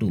2،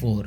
4،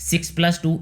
6 + 2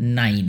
9،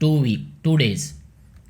2 days،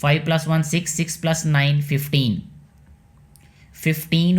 5 + 1 6، 6 + 9 15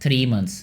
3 months،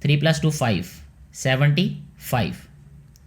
3 + 2 5 75۔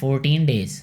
14 days،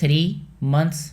3 months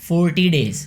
40 days،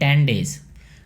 10 days۔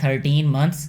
13 months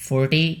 4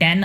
10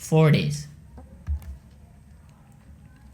4 days،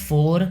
4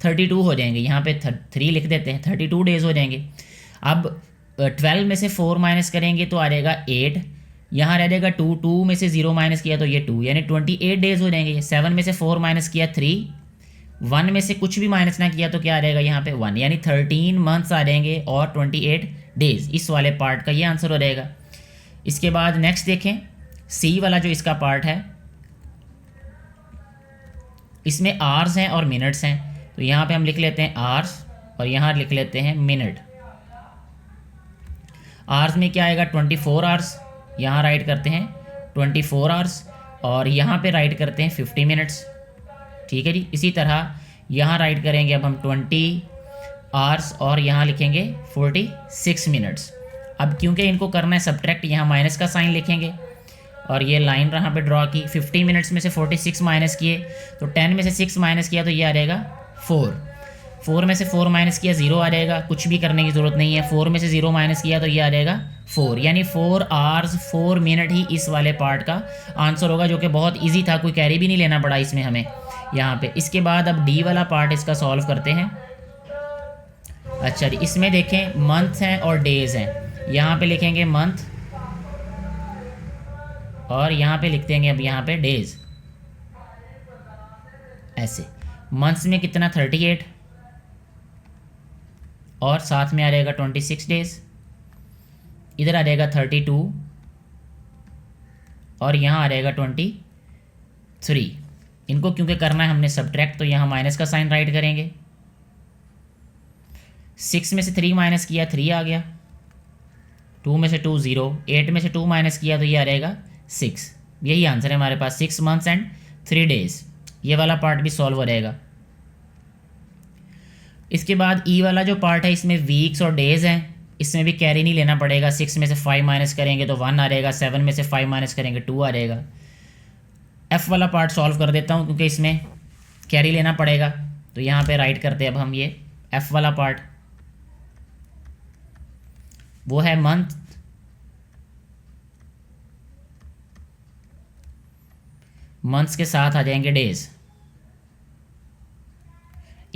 32 हो जाएंगे। यहाँ पे 3 लिख देते हैं, 32 डेज़ हो जाएंगे। अब 12 में से 4 माइनस करेंगे तो आ जाएगा 8, यहाँ रह जाएगा 2, 2 में से 0 माइनस किया तो ये 2, यानी 28 डेज़ हो जाएंगे। 7 में से 4 माइनस किया 3, 1 में से कुछ भी माइनस ना किया तो क्या आ जाएगा यहाँ पे 1, यानी 13 मंथ्स आ जाएंगे और 28 डेज़। इस वाले पार्ट का ये आंसर हो जाएगा। इसके बाद नेक्स्ट देखें, सी वाला जो इसका पार्ट है, इसमें आवर्स हैं और मिनट्स हैं, तो यहाँ पे हम लिख लेते हैं आवर्स और यहाँ लिख लेते हैं मिनट। आवर्स में क्या आएगा 24 आवर्स, यहाँ राइट करते हैं 24 आवर्स और यहाँ पे राइट करते हैं 50 मिनट्स। ठीक है जी। इसी तरह यहाँ राइट करेंगे अब हम 20 आवर्स और यहाँ लिखेंगे 46 मिनट्स। अब क्योंकि इनको करना है सब्ट्रैक्ट, यहाँ माइनस का साइन लिखेंगे और ये लाइन यहाँ पे ड्रॉ की। 50 मिनट्स में से 46 माइनस किए तो 10 में से 6 माइनस किया तो ये आ जाएगा 4, 4 में से 4 माइनस किया 0 आ जाएगा, कुछ भी करने की ज़रूरत नहीं है। 4 में से 0 माइनस किया तो ये आ जाएगा 4, यानी 4 आवर्स 4 मिनट ही इस वाले पार्ट का आंसर होगा, जो कि बहुत ईजी था, कोई कैरी भी नहीं लेना पड़ा इसमें हमें यहाँ पे। इसके बाद अब डी वाला पार्ट इसका सॉल्व करते हैं। अच्छा जी, इसमें देखें मंथ हैं और डेज़ हैं, यहाँ पे लिखेंगे मंथ और यहाँ पे लिख देंगे अब यहाँ पे डेज़। ऐसे मंथ्स में कितना 38 और साथ में आ जाएगा 26 डेज़, इधर आ जाएगा 32 और यहाँ आ जाएगा 23। इनको क्योंकि करना है हमने सब्ट्रैक्ट तो यहाँ माइनस का साइन राइट करेंगे। 6 में से 3 माइनस किया 3 आ गया, 2 में से 2 0, 8 में से 2 माइनस किया तो ये आ जाएगा 6। यही आंसर है हमारे पास, 6 मंथ्स एंड 3 डेज़। ये वाला पार्ट भी सॉल्व हो जाएगा। इसके बाद ई वाला जो पार्ट है, इसमें वीक्स और डेज़ हैं, इसमें भी कैरी नहीं लेना पड़ेगा। 6 में से 5 माइनस करेंगे तो 1 आ जाएगा, 7 में से 5 माइनस करेंगे 2 आ जाएगा। एफ़ वाला पार्ट सॉल्व कर देता हूँ क्योंकि इसमें कैरी लेना पड़ेगा, तो यहाँ पे राइट करते हैं अब हम ये एफ़ वाला पार्ट। वो है मंथ, मंथ्स के साथ आ जाएंगे डेज़।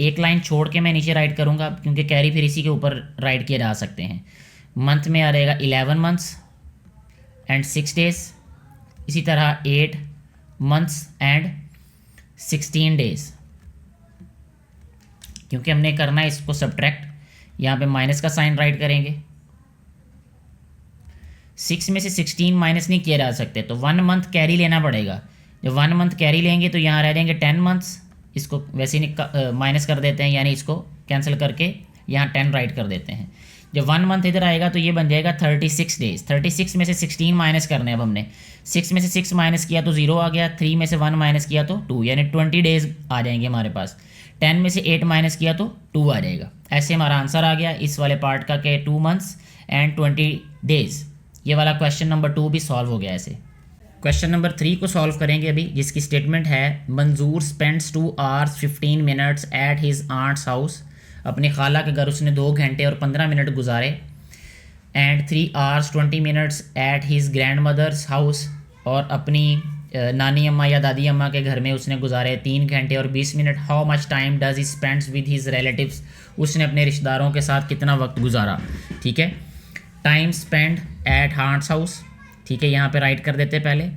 एक लाइन छोड़ के मैं नीचे राइट करूँगा क्योंकि कैरी फिर इसी के ऊपर राइट किए जा सकते हैं। मंथ में आ रहेगा 11 मंथ्स एंड 6 डेज़, इसी तरह 8 मंथ्स एंड 16 डेज़। क्योंकि हमने करना है इसको सब्ट्रैक्ट, यहाँ पे माइनस का साइन राइट करेंगे। 6 में से 16 माइनस नहीं किए जा सकते तो 1 मंथ कैरी लेना पड़ेगा। जब 1 मंथ कैरी लेंगे तो यहाँ रह जाएंगे 10 मंथ्स, इसको वैसे ही माइनस कर देते हैं, यानी इसको कैंसिल करके यहाँ 10 राइट कर देते हैं। जब 1 मंथ इधर आएगा तो ये बन जाएगा 36 डेज़। 36 में से 16 माइनस करने अब हमने, 6 में से 6 माइनस किया तो 0 आ गया, 3 में से 1 माइनस किया तो 2, यानी 20 डेज़ आ जाएंगे हमारे पास। 10 में से 8 माइनस किया तो 2 आ जाएगा। ऐसे हमारा आंसर आ गया इस वाले पार्ट का कि 2 मंथ्स एंड 20 डेज़। ये वाला क्वेश्चन नंबर 2 भी सॉल्व हो गया ऐसे। क्वेश्चन नंबर 3 को सॉल्व करेंगे अभी, जिसकी स्टेटमेंट है Manzoor spends 2 hours 15 minutes at his aunt's house. अपनी खाला के घर उसने 2 घंटे और 15 मिनट गुजारे। And 3 hours 20 minutes at his grandmother's house, और अपनी नानी अम्मा या दादी अम्मा के घर में उसने गुजारे 3 घंटे और 20 minute. How much time does he spends with his relatives, उसने अपने रिश्तेदारों के साथ कितना वक्त गुजारा। ठीक है, time spend at aunt's house, ठीक है, यहाँ पे राइट कर देते पहले।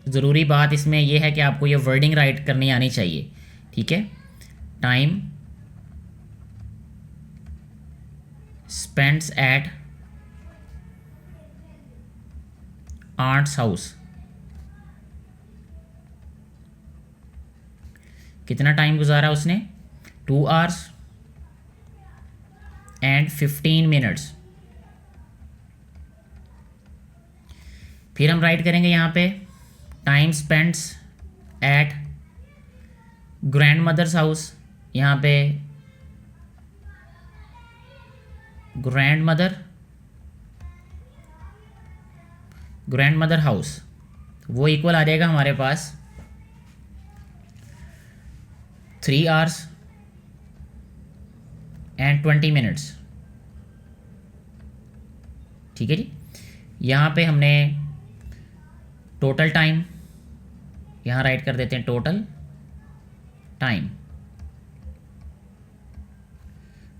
ज़रूरी बात इसमें यह है कि आपको ये वर्डिंग राइट करनी आनी चाहिए। ठीक है, time spends at aunt's house, कितना टाइम गुजारा उसने, 2 आवर्स एंड 15 मिनट्स। फिर हम राइट करेंगे यहाँ पे time spends at grandmother's house, यहाँ पे ग्रैंड मदर हाउस, वो इक्वल आ जाएगा हमारे पास 3 आवर्स एंड 20 मिनट्स। ठीक है जी, यहाँ पे हमने टोटल टाइम यहाँ राइट कर देते हैं, total time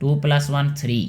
2 + 1 3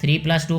3 + 2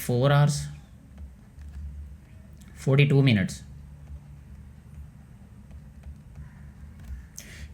4 hours 42 minutes.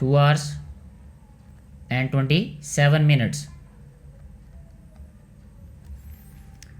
2 hours and 27 minutes.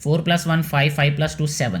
4 + 1 5 5 + 2 7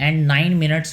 and 9 minutes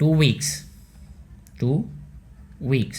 2 weeks.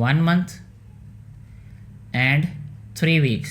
1 month and 3 weeks.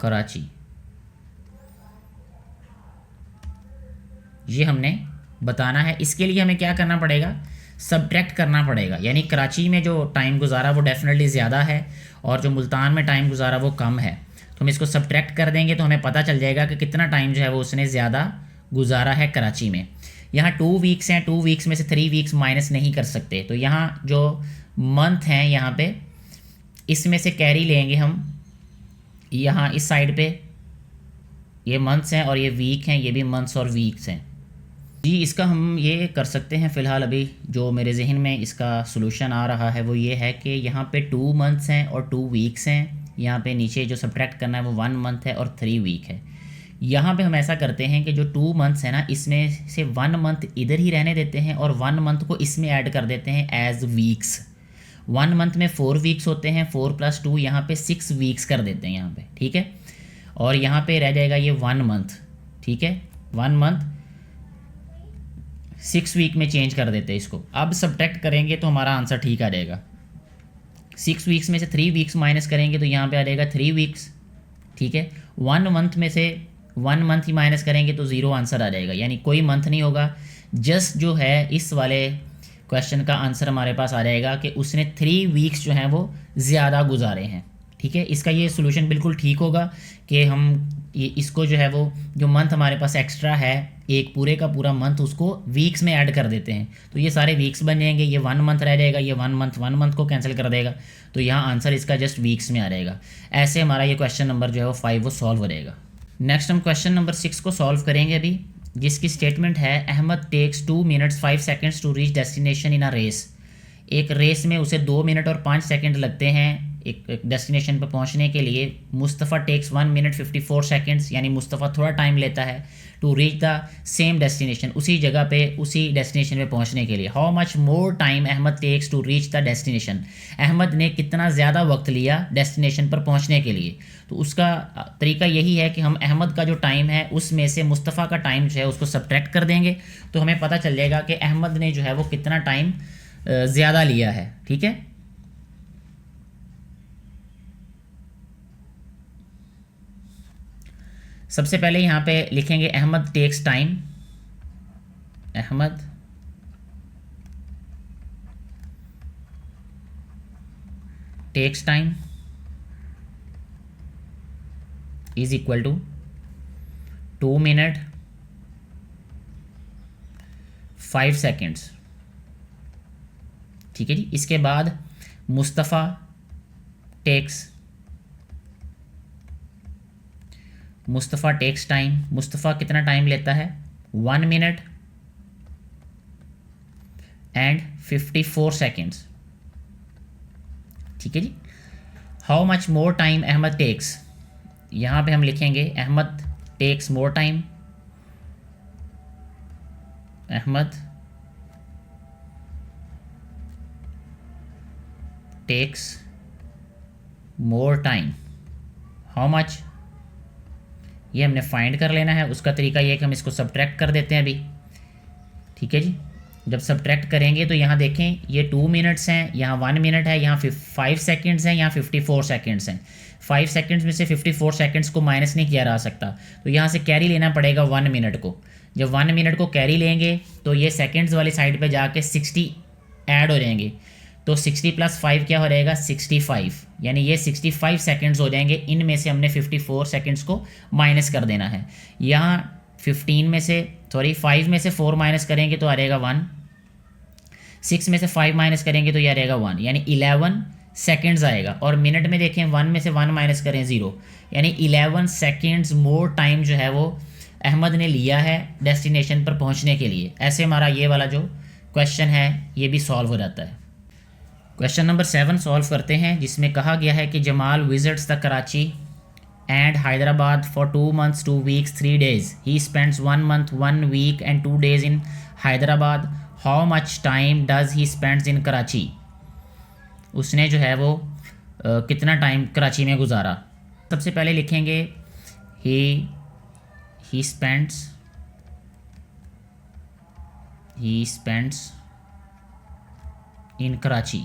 Karachi, ये हमने बताना है। इसके लिए हमें क्या करना पड़ेगा, सब्ट्रैक्ट करना पड़ेगा, यानी कराची में जो टाइम गुजारा वो डेफिनेटली ज़्यादा है और जो मुल्तान में टाइम गुजारा वो कम है। तो हम इसको सब्ट्रैक्ट कर देंगे तो हमें पता चल जाएगा कि कितना टाइम जो है वो उसने ज़्यादा गुजारा है कराची में। यहाँ 2 वीक्स हैं, 2 वीक्स में से 3 वीक्स माइनस नहीं कर सकते, तो यहाँ जो मंथ हैं यहाँ पे इसमें से कैरी लेंगे हम, यहाँ इस साइड पे ये मंथ्स हैं और ये वीक हैं, ये भी मंथ्स और वीक्स हैं जी। इसका हम ये कर सकते हैं, फ़िलहाल अभी जो मेरे जहन में इसका सलूशन आ रहा है वो ये है कि यहाँ पे 2 मंथ्स हैं और 2 वीक्स हैं, यहाँ पे नीचे जो सब्ट्रैक्ट करना है वो 1 मंथ है और 3 वीक है। यहाँ पे हम ऐसा करते हैं कि जो 2 मंथ्स है ना, इसमें से 1 मंथ इधर ही रहने देते हैं और 1 मंथ को इसमें ऐड कर देते हैं एज वीक्स। 1 मंथ में 4 वीक्स होते हैं, 4 + 2 यहाँ पे 6 वीक्स कर देते हैं यहाँ पे, ठीक है। और यहाँ पे रह जाएगा ये 1 मंथ, ठीक है, 1 मंथ 6 वीक में चेंज कर देते हैं इसको। अब सब्ट्रैक्ट करेंगे तो हमारा आंसर ठीक आ जाएगा। 6 वीक्स में से 3 वीक्स माइनस करेंगे तो यहाँ पे आ जाएगा 3 वीक्स, ठीक है। 1 मंथ में से 1 मंथ ही माइनस करेंगे तो 0 आंसर आ जाएगा, यानी कोई मंथ नहीं होगा। जस्ट जो है इस वाले क्वेश्चन का आंसर हमारे पास आ जाएगा कि उसने 3 वीक्स जो हैं वो ज़्यादा गुजारे हैं, ठीक है। इसका ये सोल्यूशन बिल्कुल ठीक होगा कि हम ये इसको जो है वो जो मंथ हमारे पास एक्स्ट्रा है, एक पूरे का पूरा मंथ उसको वीक्स में ऐड कर देते हैं, तो ये सारे वीक्स बन जाएंगे। ये 1 मंथ रह जाएगा, ये 1 मंथ को कैंसिल कर देगा, तो यहाँ आंसर इसका जस्ट वीक्स में आ जाएगा। ऐसे हमारा ये क्वेश्चन नंबर जो है वो 5 वो सॉल्व हो जाएगा। नेक्स्ट हम क्वेश्चन नंबर 6 को सॉल्व करेंगे अभी, जिसकी स्टेटमेंट है Ahmed takes 2 minutes 5 seconds to reach destination in a race. एक रेस में उसे 2 मिनट और 5 सेकंड लगते हैं एक डेस्टिनेशन पर पहुंचने के लिए। मुस्तफ़ा टेक्स 1 मिनट 54 सेकंड्स, यानी मुस्तफ़ा थोड़ा टाइम लेता है to reach the same destination, उसी जगह पे उसी डेस्टिनेशन पे पहुंचने के लिए। How much more time Ahmad takes to reach the destination, Ahmed ने कितना ज़्यादा वक्त लिया डेस्टिनेशन पर पहुंचने के लिए। तो उसका तरीका यही है कि हम अहमद का जो टाइम है उसमें से मुस्तफ़ा का टाइम जो है उसको सब्ट्रैक्ट कर देंगे, तो हमें पता चल जाएगा कि अहमद ने जो है वो कितना टाइम ज़्यादा लिया है, ठीक है। सबसे पहले यहाँ पे लिखेंगे Ahmad takes time, Ahmad takes time is equal to 2 minute 5 seconds, ठीक है जी। इसके बाद मुस्तफ़ा टेक्स टाइम, मुस्तफ़ा कितना टाइम लेता है 1 मिनट एंड 54 सेकेंड्स, ठीक है जी। How much more time Ahmad takes, यहाँ पे हम लिखेंगे Ahmad takes more time, Ahmad takes more time. How much, ये हमने फाइंड कर लेना है। उसका तरीका ये है कि हम इसको सब्ट्रैक्ट कर देते हैं अभी, ठीक है जी। जब सब्ट्रैक्ट करेंगे तो यहाँ देखें ये 2 मिनट्स हैं, यहाँ 1 मिनट है, यहाँ 5 सेकेंड्स हैं, यहाँ 54 सेकेंड्स हैं। 5 सेकेंड्स में से 54 सेकेंड्स को माइनस नहीं किया जा सकता, तो यहाँ से कैरी लेना पड़ेगा 1 मिनट को। जब 1 मिनट को कैरी लेंगे तो ये सेकेंड्स वाली साइड पे जाके 60 ऐड हो जाएंगे, तो 60 + 5 क्या हो जाएगा 65, यानी ये 65 सेकेंड्स हो जाएंगे। इनमें से हमने 54 सेकेंड्स को माइनस कर देना है। यहाँ 5 में से 4 माइनस करेंगे तो आ जाएगा 1, 6 में से 5 माइनस करेंगे तो ये आ जाएगा 1, यानी 11 सेकेंड्स आएगा। और मिनट में देखें 1 में से 1 माइनस करें 0, यानी 11 सेकेंड्स मोर टाइम जो है वो अहमद ने लिया है डेस्टिनेशन पर पहुँचने के लिए। ऐसे हमारा ये वाला जो क्वेश्चन है ये भी सॉल्व हो जाता है। क्वेश्चन नंबर 7 सॉल्व करते हैं, जिसमें कहा गया है कि Jamal visits the Karachi and Hyderabad for 2 months 2 weeks 3 days, he spends 1 month 1 week and 2 days in Hyderabad. How much time does he spends in Karachi, उसने जो है वो कितना टाइम कराची में गुजारा। सबसे पहले लिखेंगे ही spends in Karachi.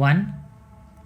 1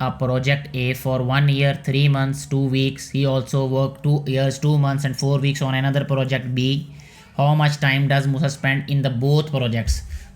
a project A for 1 year 3 months 2 weeks. He also worked 2 years 2 months and 4 weeks on another project B. How much time does Musa spend in the both projects?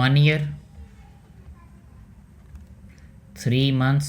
1 year 3 months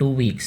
2 weeks،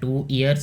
2 years،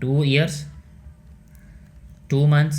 2 years 2 months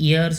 years